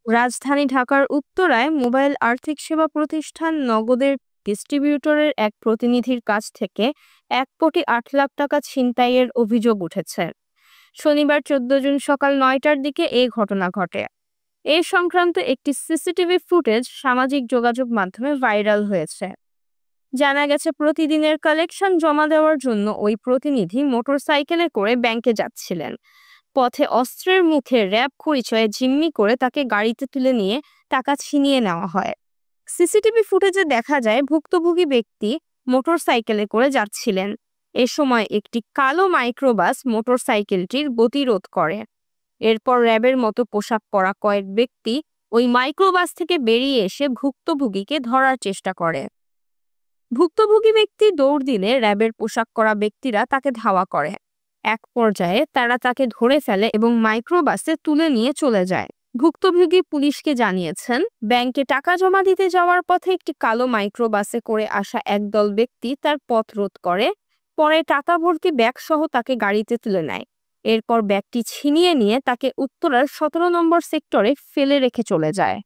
রাজধানী ঢাকার উত্তরায় মোবাইল আর্থিক সেবা প্রতিষ্ঠান নগদের ডিস্ট্রিবিউটরের এক প্রতিনিধির কাছ থেকে ১,৮,০০,০০০ টাকা ছিনতাইয়ের অভিযোগ উঠেছে। শনিবার ১৪ জুন সকাল ৯টার দিকে এই ঘটনা ঘটে। এ সংক্রান্ত একটি সিসিটিভি ফুটেজ সামাজিক যোগাযোগ মাধ্যমে ভাইরাল হয়েছে। জানা গেছে, প্রতিদিনের কালেকশন জমা দেওয়ার জন্য ওই প্রতিনিধি মোটরসাইকেলে করে ব্যাংকে যাচ্ছিলেন। পথে অস্ত্রের মুখে র‍্যাব পরিচয়ে জিম্মি করে তাকে গাড়িতে তুলে নিয়ে টাকা ছিনিয়ে নেওয়া হয়। সিসিটিভি ফুটেজে দেখা যায়, ভুক্তভোগী ব্যক্তি মোটরসাইকেলে করে যাচ্ছিলেন। এ সময় একটি কালো মাইক্রোবাস মোটরসাইকেলটির গতিরোধ করে। এরপর র‍্যাবের মতো পোশাক পরা কয়েক ব্যক্তি ওই মাইক্রোবাস থেকে বেরিয়ে এসে ভুক্তভোগীকে ধরার চেষ্টা করে। ভুক্তভোগী ব্যক্তি দৌড় দিলে র‍্যাবের পোশাক করা ব্যক্তিরা তাকে ধাওয়া করে। এক পর্যায়ে তারা তাকে ধরে ফেলে এবং মাইক্রোবাসে তুলে নিয়ে চলে যায়। ভুক্তভোগী পুলিশকে জানিয়েছেন, ব্যাংকে টাকা জমা দিতে যাওয়ার পথে একটি কালো মাইক্রোবাসে করে আসা একদল ব্যক্তি তার পথ রোধ করে। পরে টাকা ভর্তি ব্যাগ সহ তাকে গাড়িতে তুলে নেয়। এরপর ব্যাগটি ছিনিয়ে নিয়ে তাকে উত্তরার ১৭ নম্বর সেক্টরে ফেলে রেখে চলে যায়।